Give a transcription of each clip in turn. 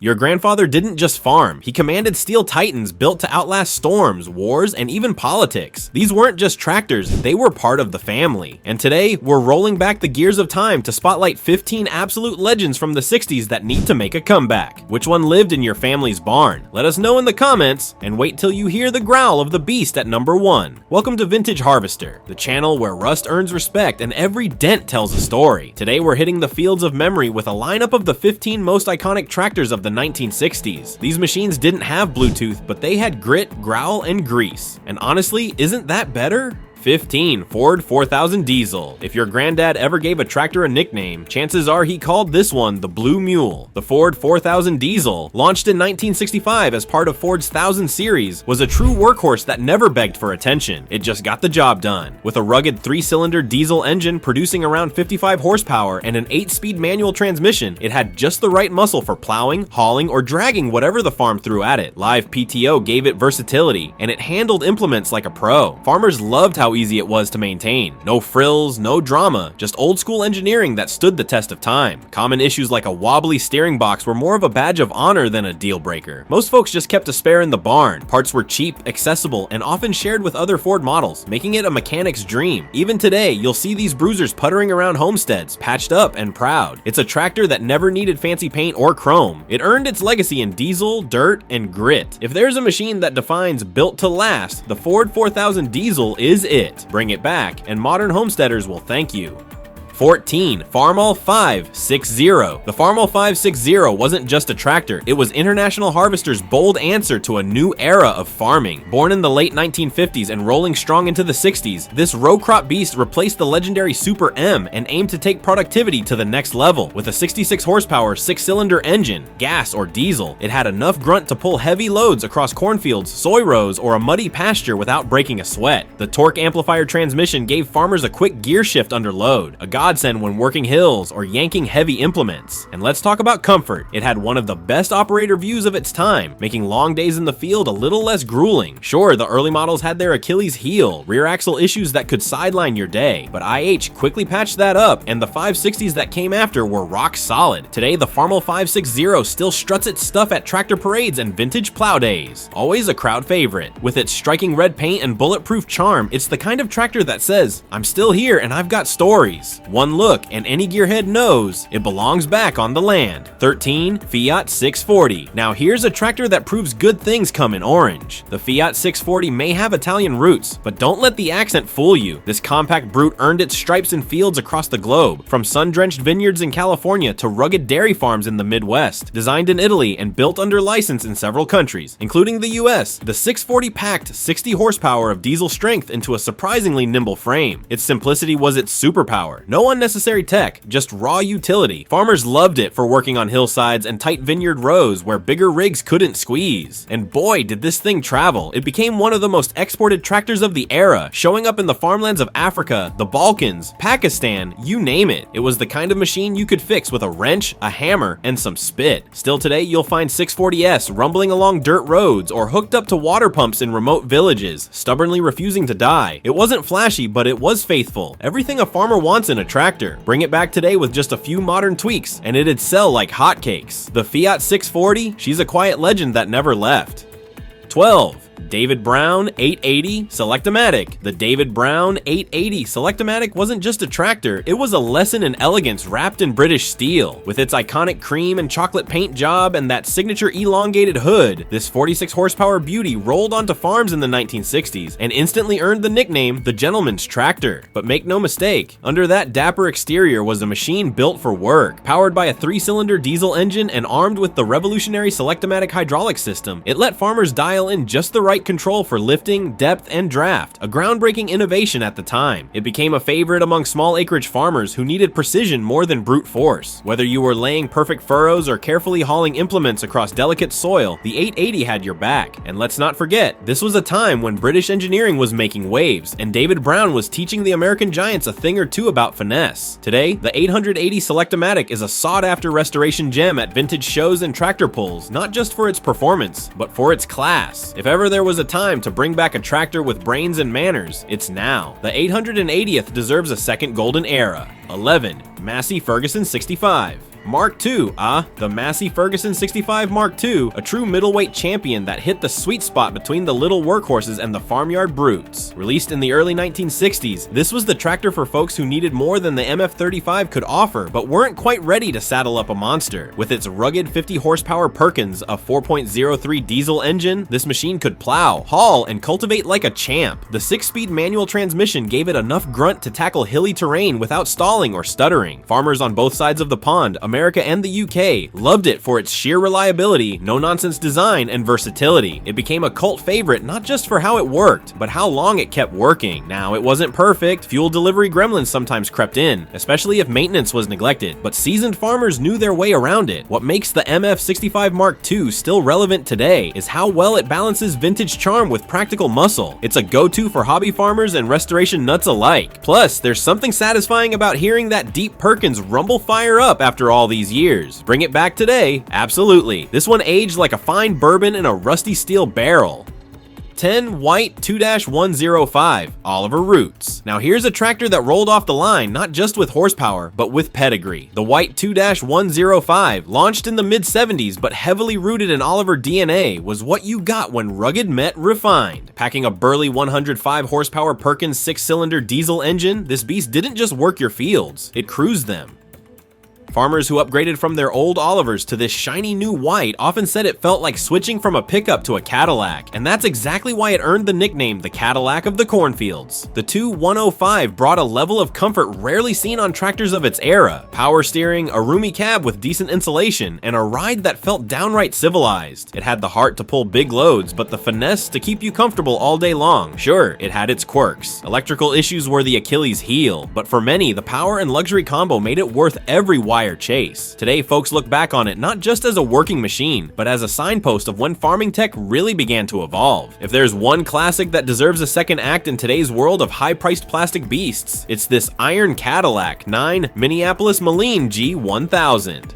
Your grandfather didn't just farm, he commanded steel titans built to outlast storms, wars, and even politics. These weren't just tractors, they were part of the family. And today, we're rolling back the gears of time to spotlight 15 absolute legends from the 60s that need to make a comeback. Which one lived in your family's barn? Let us know in the comments, and wait till you hear the growl of the beast at number 1. Welcome to Vintage Harvester, the channel where rust earns respect and every dent tells a story. Today we're hitting the fields of memory with a lineup of the 15 most iconic tractors of the 1960s. These machines didn't have Bluetooth, but they had grit, growl, and grease. And honestly, isn't that better? 15. Ford 4000 Diesel. If your granddad ever gave a tractor a nickname, chances are he called this one the Blue Mule. The Ford 4000 Diesel, launched in 1965 as part of Ford's 1000 series, was a true workhorse that never begged for attention. It just got the job done. With a rugged 3-cylinder diesel engine producing around 55 horsepower and an 8-speed manual transmission, it had just the right muscle for plowing, hauling, or dragging whatever the farm threw at it. Live PTO gave it versatility, and it handled implements like a pro. Farmers loved how easy it was to maintain. No frills, no drama, just old school engineering that stood the test of time. Common issues like a wobbly steering box were more of a badge of honor than a deal breaker. Most folks just kept a spare in the barn. Parts were cheap, accessible, and often shared with other Ford models, making it a mechanic's dream. Even today, you'll see these bruisers puttering around homesteads, patched up and proud. It's a tractor that never needed fancy paint or chrome. It earned its legacy in diesel, dirt, and grit. If there's a machine that defines built to last, the Ford 4000 Diesel is it. Bring it back, and modern homesteaders will thank you. 14. Farmall 560. The Farmall 560 wasn't just a tractor, it was International Harvester's bold answer to a new era of farming. Born in the late 1950s and rolling strong into the 60s, this row crop beast replaced the legendary Super M and aimed to take productivity to the next level. With a 66 horsepower 6-cylinder engine, gas or diesel, it had enough grunt to pull heavy loads across cornfields, soy rows, or a muddy pasture without breaking a sweat. The torque amplifier transmission gave farmers a quick gear shift under load, a godsend when working hills or yanking heavy implements. And let's talk about comfort. It had one of the best operator views of its time, making long days in the field a little less grueling. Sure, the early models had their Achilles heel, rear axle issues that could sideline your day, but IH quickly patched that up, and the 560s that came after were rock solid. Today, the Farmall 560 still struts its stuff at tractor parades and vintage plow days. Always a crowd favorite. With its striking red paint and bulletproof charm, it's the kind of tractor that says, "I'm still here and I've got stories." One look and any gearhead knows it belongs back on the land. 13. Fiat 640. Now here's a tractor that proves good things come in orange. The Fiat 640 may have Italian roots, but don't let the accent fool you. This compact brute earned its stripes in fields across the globe, from sun-drenched vineyards in California to rugged dairy farms in the Midwest. Designed in Italy and built under license in several countries, including the US, the 640 packed 60 horsepower of diesel strength into a surprisingly nimble frame. Its simplicity was its superpower. No unnecessary tech, just raw utility. Farmers loved it for working on hillsides and tight vineyard rows where bigger rigs couldn't squeeze. And boy, did this thing travel. It became one of the most exported tractors of the era, showing up in the farmlands of Africa, the Balkans, Pakistan, you name it. It was the kind of machine you could fix with a wrench, a hammer, and some spit. Still today, you'll find 640S rumbling along dirt roads or hooked up to water pumps in remote villages, stubbornly refusing to die. It wasn't flashy, but it was faithful. Everything a farmer wants in a tractor. Bring it back today with just a few modern tweaks, and it'd sell like hotcakes. The Fiat 640, she's a quiet legend that never left. 12. David Brown 880 Selectomatic. The David Brown 880 Selectomatic wasn't just a tractor, it was a lesson in elegance wrapped in British steel. With its iconic cream and chocolate paint job and that signature elongated hood, this 46 horsepower beauty rolled onto farms in the 1960s and instantly earned the nickname the Gentleman's Tractor. But make no mistake, under that dapper exterior was a machine built for work. Powered by a 3-cylinder diesel engine and armed with the revolutionary Selectomatic hydraulic system, it let farmers dial in just the right control for lifting, depth, and draft, a groundbreaking innovation at the time. It became a favorite among small acreage farmers who needed precision more than brute force. Whether you were laying perfect furrows or carefully hauling implements across delicate soil, the 880 had your back. And let's not forget, this was a time when British engineering was making waves, and David Brown was teaching the American giants a thing or two about finesse. Today, the 880 Selectomatic is a sought-after restoration gem at vintage shows and tractor pulls, not just for its performance, but for its class. If ever there was a time to bring back a tractor with brains and manners, it's now. The 880th deserves a second golden era. 11. Massey Ferguson 65. Mark II, the Massey Ferguson 65 Mark II, a true middleweight champion that hit the sweet spot between the little workhorses and the farmyard brutes. Released in the early 1960s, this was the tractor for folks who needed more than the MF35 could offer, but weren't quite ready to saddle up a monster. With its rugged 50 horsepower Perkins, a 4.03 diesel engine, this machine could plow, haul, and cultivate like a champ. The 6-speed manual transmission gave it enough grunt to tackle hilly terrain without stalling or stuttering. Farmers on both sides of the pond, America and the UK, loved it for its sheer reliability, no-nonsense design, and versatility. It became a cult favorite not just for how it worked, but how long it kept working. Now, it wasn't perfect. Fuel delivery gremlins sometimes crept in, especially if maintenance was neglected, but seasoned farmers knew their way around it. What makes the MF65 Mark II still relevant today is how well it balances vintage charm with practical muscle. It's a go-to for hobby farmers and restoration nuts alike. Plus, there's something satisfying about hearing that deep Perkins rumble fire up after all these years. Bring it back today? Absolutely. This one aged like a fine bourbon in a rusty steel barrel. 10 White 2-105 Oliver Roots. Now here's a tractor that rolled off the line not just with horsepower, but with pedigree. The White 2-105, launched in the mid-70s but heavily rooted in Oliver DNA, was what you got when rugged met refined. Packing a burly 105 horsepower Perkins 6-cylinder diesel engine, this beast didn't just work your fields, it cruised them. Farmers who upgraded from their old Olivers to this shiny new white often said it felt like switching from a pickup to a Cadillac, and that's exactly why it earned the nickname the Cadillac of the cornfields. The 2-105 brought a level of comfort rarely seen on tractors of its era: power steering, a roomy cab with decent insulation, and a ride that felt downright civilized. It had the heart to pull big loads, but the finesse to keep you comfortable all day long. Sure, it had its quirks. Electrical issues were the Achilles heel, but for many, the power and luxury combo made it worth every wire chase. Today, folks look back on it not just as a working machine, but as a signpost of when farming tech really began to evolve. If there's one classic that deserves a second act in today's world of high-priced plastic beasts, it's this iron Cadillac 9 Minneapolis Moline G1000.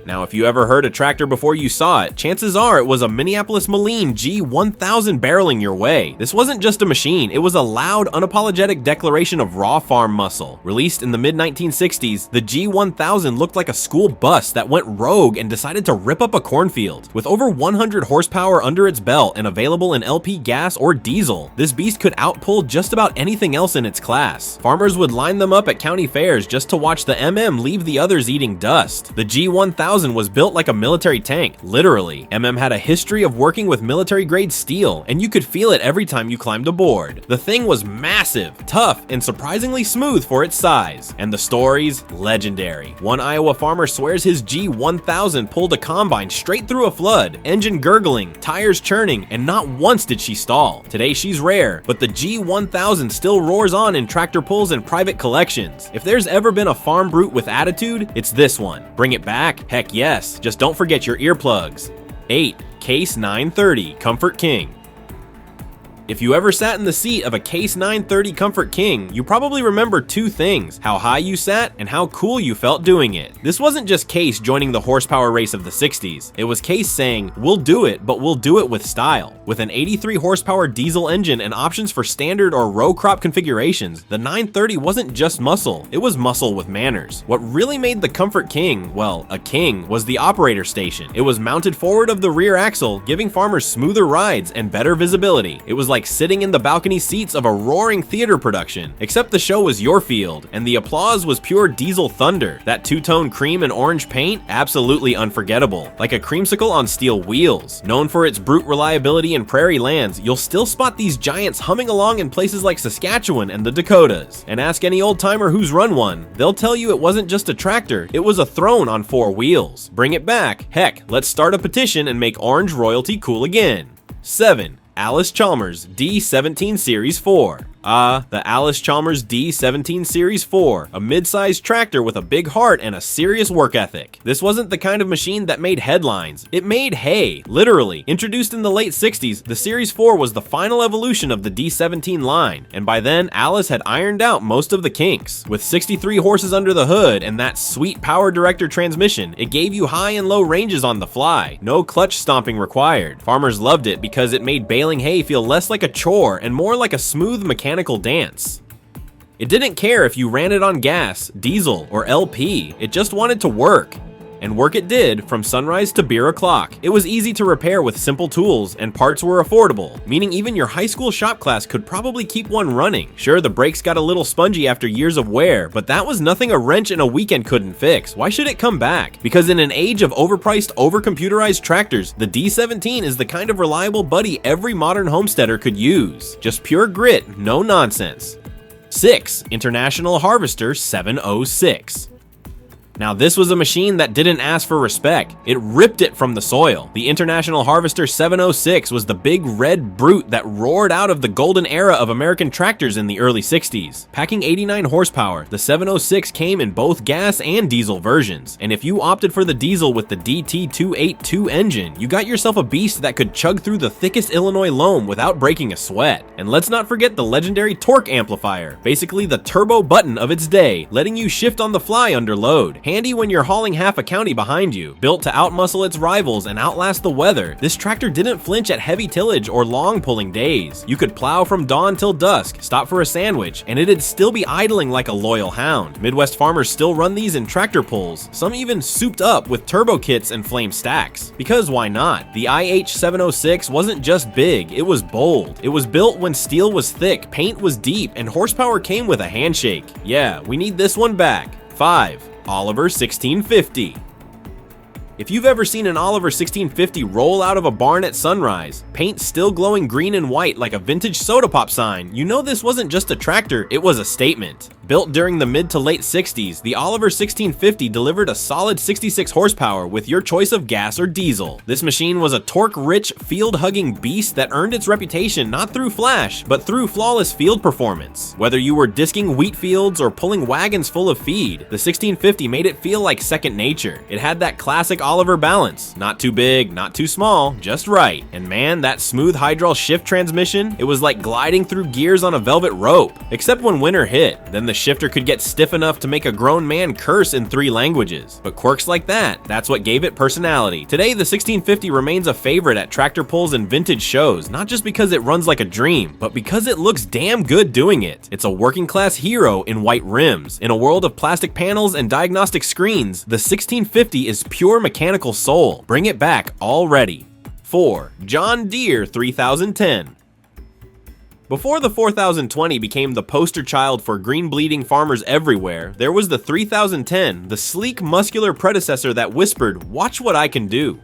Now, if you ever heard a tractor before you saw it, chances are it was a Minneapolis Moline G1000 barreling your way. This wasn't just a machine, it was a loud, unapologetic declaration of raw farm muscle. Released in the mid-1960s, the G1000 looked like a school bus that went rogue and decided to rip up a cornfield. With over 100 horsepower under its belt and available in LP gas or diesel, this beast could outpull just about anything else in its class. Farmers would line them up at county fairs just to watch the MM leave the others eating dust. The G1000 was built like a military tank, literally. MM had a history of working with military-grade steel, and you could feel it every time you climbed aboard. The thing was massive, tough, and surprisingly smooth for its size. And the stories? Legendary. One Iowa farmer swears his G1000 pulled a combine straight through a flood, engine gurgling, tires churning, and not once did she stall. Today she's rare, but the G1000 still roars on in tractor pulls and private collections. If there's ever been a farm brute with attitude, it's this one. Bring it back? Heck yes, just don't forget your earplugs. 8. Case 930 Comfort King. If you ever sat in the seat of a Case 930 Comfort King, you probably remember two things: how high you sat and how cool you felt doing it. This wasn't just Case joining the horsepower race of the 60s. It was Case saying, "We'll do it, but we'll do it with style." With an 83 horsepower diesel engine and options for standard or row crop configurations, the 930 wasn't just muscle, it was muscle with manners. What really made the Comfort King, well, a king, was the operator station. It was mounted forward of the rear axle, giving farmers smoother rides and better visibility. It was like sitting in the balcony seats of a roaring theater production, except the show was your field, and the applause was pure diesel thunder. That two-tone cream and orange paint, absolutely unforgettable, like a creamsicle on steel wheels. Known for its brute reliability in prairie lands, you'll still spot these giants humming along in places like Saskatchewan and the Dakotas. And ask any old-timer who's run one, they'll tell you it wasn't just a tractor, it was a throne on 4 wheels. Bring it back. Heck, let's start a petition and make orange royalty cool again. 7. Alice Chalmers D17 Series 4. The Alice Chalmers D17 Series 4, a mid-sized tractor with a big heart and a serious work ethic. This wasn't the kind of machine that made headlines, it made hay, literally. Introduced in the late 60s, the Series 4 was the final evolution of the D17 line, and by then, Alice had ironed out most of the kinks. With 63 horses under the hood and that sweet power director transmission, it gave you high and low ranges on the fly, no clutch stomping required. Farmers loved it because it made baling hay feel less like a chore and more like a smooth mechanical dance. It didn't care if you ran it on gas, diesel, or LP, it just wanted to work. And work it did from sunrise to beer o'clock. It was easy to repair with simple tools, and parts were affordable, meaning even your high school shop class could probably keep one running. Sure, the brakes got a little spongy after years of wear, but that was nothing a wrench in a weekend couldn't fix. Why should it come back? Because in an age of overpriced, overcomputerized tractors, the D17 is the kind of reliable buddy every modern homesteader could use. Just pure grit, no nonsense. 6. International Harvester 706. Now this was a machine that didn't ask for respect, it ripped it from the soil. The International Harvester 706 was the big red brute that roared out of the golden era of American tractors in the early 60s. Packing 89 horsepower, the 706 came in both gas and diesel versions, and if you opted for the diesel with the DT282 engine, you got yourself a beast that could chug through the thickest Illinois loam without breaking a sweat. And let's not forget the legendary torque amplifier, basically the turbo button of its day, letting you shift on the fly under load. Handy when you're hauling half a county behind you. Built to outmuscle its rivals and outlast the weather, this tractor didn't flinch at heavy tillage or long pulling days. You could plow from dawn till dusk, stop for a sandwich, and it'd still be idling like a loyal hound. Midwest farmers still run these in tractor pulls, some even souped up with turbo kits and flame stacks. Because why not? The IH706 wasn't just big, it was bold. It was built when steel was thick, paint was deep, and horsepower came with a handshake. Yeah, we need this one back. 5. Oliver 1650. If you've ever seen an Oliver 1650 roll out of a barn at sunrise, paint still glowing green and white like a vintage soda pop sign, you know this wasn't just a tractor, it was a statement. Built during the mid to late 60s, the Oliver 1650 delivered a solid 66 horsepower with your choice of gas or diesel. This machine was a torque-rich, field-hugging beast that earned its reputation not through flash, but through flawless field performance. Whether you were disking wheat fields or pulling wagons full of feed, the 1650 made it feel like second nature. It had that classic Oliver balance, not too big, not too small, just right. And man, that smooth hydraulic shift transmission, it was like gliding through gears on a velvet rope. Except when winter hit, then the shifter could get stiff enough to make a grown man curse in 3 languages. But quirks like that, that's what gave it personality. Today, the 1650 remains a favorite at tractor pulls and vintage shows, not just because it runs like a dream, but because it looks damn good doing it. It's a working class hero in white rims. In a world of plastic panels and diagnostic screens, the 1650 is pure mechanical soul. Bring it back already. 4. John Deere 3010. Before the 4020 became the poster child for green bleeding farmers everywhere, there was the 3010, the sleek, muscular predecessor that whispered, "Watch what I can do."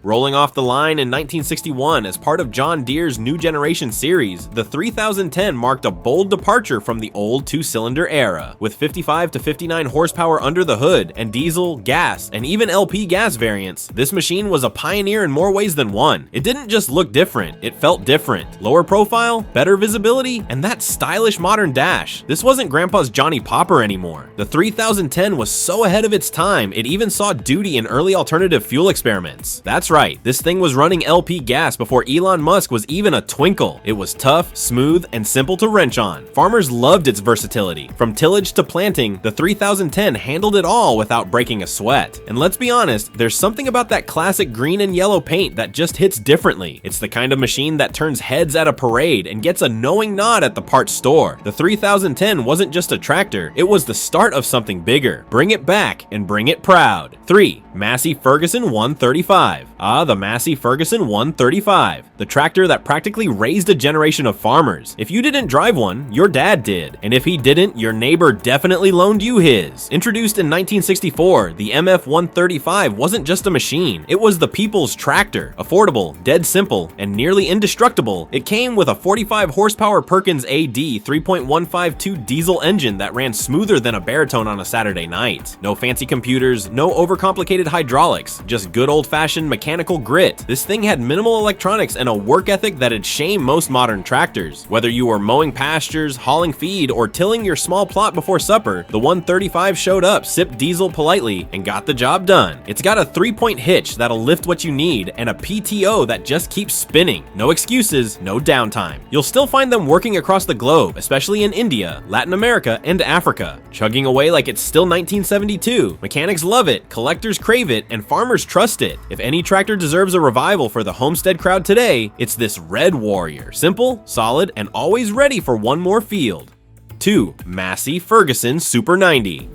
Rolling off the line in 1961 as part of John Deere's New Generation series, the 3010 marked a bold departure from the old 2-cylinder era. With 55 to 59 horsepower under the hood, and diesel, gas, and even LP gas variants, this machine was a pioneer in more ways than one. It didn't just look different, it felt different. Lower profile, better visibility, and that stylish modern dash. This wasn't Grandpa's Johnny Popper anymore. The 3010 was so ahead of its time, it even saw duty in early alternative fuel experiments. That's right, this thing was running LP gas before Elon Musk was even a twinkle. It was tough, smooth, and simple to wrench on. Farmers loved its versatility. From tillage to planting, the 3010 handled it all without breaking a sweat. And let's be honest, there's something about that classic green and yellow paint that just hits differently. It's the kind of machine that turns heads at a parade and gets a knowing nod at the parts store. The 3010 wasn't just a tractor, it was the start of something bigger. Bring it back and bring it proud. 3. Massey Ferguson 135. The Massey Ferguson 135, the tractor that practically raised a generation of farmers. If you didn't drive one, your dad did, and if he didn't, your neighbor definitely loaned you his. Introduced in 1964, the MF 135 wasn't just a machine, it was the people's tractor. Affordable, dead simple, and nearly indestructible, it came with a 45 horsepower Perkins AD 3.152 diesel engine that ran smoother than a baritone on a Saturday night. No fancy computers, no overcomplicated hydraulics, just good old-fashioned mechanical grit. This thing had minimal electronics and a work ethic that'd shame most modern tractors. Whether you were mowing pastures, hauling feed, or tilling your small plot before supper, the 135 showed up, sipped diesel politely, and got the job done. It's got a 3-point hitch that'll lift what you need, and a PTO that just keeps spinning. No excuses, no downtime. You'll still find them working across the globe, especially in India, Latin America, and Africa, chugging away like it's still 1972. Mechanics love it, collectors crave it, and farmers trust it. If any tractor deserves a revival for the homestead crowd today, it's this Red Warrior. Simple, solid, and always ready for one more field. 2. Massey Ferguson Super 90.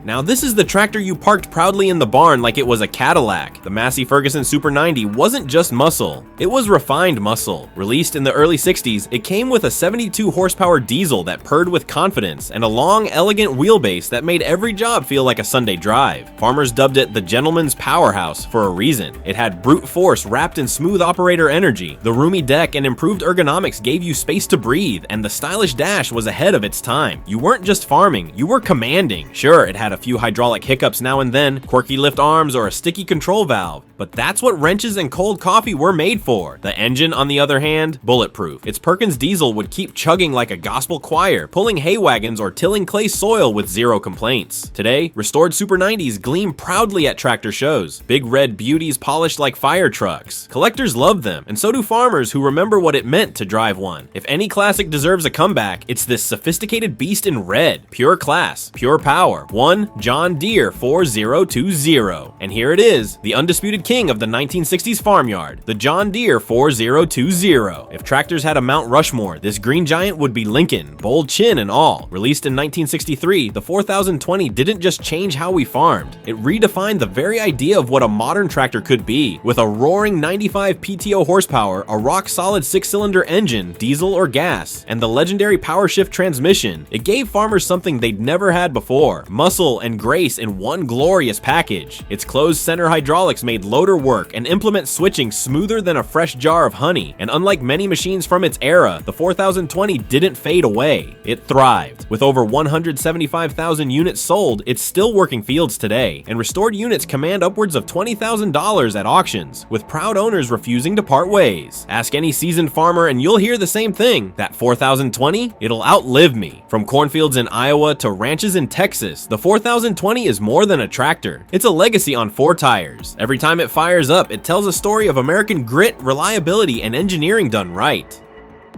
Now this is the tractor you parked proudly in the barn like it was a Cadillac. The Massey Ferguson Super 90 wasn't just muscle, it was refined muscle. Released in the early 60s, it came with a 72 horsepower diesel that purred with confidence and a long, elegant wheelbase that made every job feel like a Sunday drive. Farmers dubbed it the gentleman's powerhouse for a reason. It had brute force wrapped in smooth operator energy. The roomy deck and improved ergonomics gave you space to breathe, and the stylish dash was ahead of its time. You weren't just farming, you were commanding. Sure, it had a few hydraulic hiccups now and then, quirky lift arms, or a sticky control valve, but that's what wrenches and cold coffee were made for. The engine, on the other hand, bulletproof. Its Perkins diesel would keep chugging like a gospel choir, pulling hay wagons or tilling clay soil with zero complaints. Today, restored Super 90s gleam proudly at tractor shows. Big red beauties polished like fire trucks. Collectors love them, and so do farmers who remember what it meant to drive one. If any classic deserves a comeback, it's this sophisticated beast in red. Pure class, pure power. One John Deere 4020. And here it is, the undisputed king of the 1960s farmyard, the John Deere 4020. If tractors had a Mount Rushmore, this green giant would be Lincoln, bold chin and all. Released in 1963, the 4020 didn't just change how we farmed, it redefined the very idea of what a modern tractor could be. With a roaring 95 PTO horsepower, a rock-solid 6-cylinder engine, diesel or gas, and the legendary power shift transmission, it gave farmers something they'd never had before: muscle and grace in one glorious package. Its closed center hydraulics made loader work and implement switching smoother than a fresh jar of honey, and unlike many machines from its era, the 4020 didn't fade away. It thrived. With over 175,000 units sold, it's still working fields today, and restored units command upwards of $20,000 at auctions, with proud owners refusing to part ways. Ask any seasoned farmer and you'll hear the same thing: that 4020, it'll outlive me. From cornfields in Iowa to ranches in Texas, the 4020 is more than a tractor. It's a legacy on 4 tires. Every time it fires up, it tells a story of American grit, reliability, and engineering done right.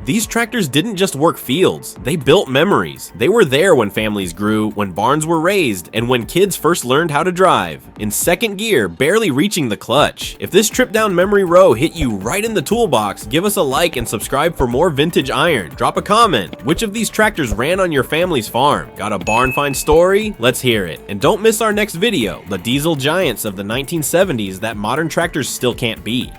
These tractors didn't just work fields, they built memories. They were there when families grew, when barns were raised, and when kids first learned how to drive. In second gear, barely reaching the clutch. If this trip down memory row hit you right in the toolbox, give us a like and subscribe for more vintage iron. Drop a comment. Which of these tractors ran on your family's farm? Got a barn find story? Let's hear it. And don't miss our next video, the diesel giants of the 1970s that modern tractors still can't beat.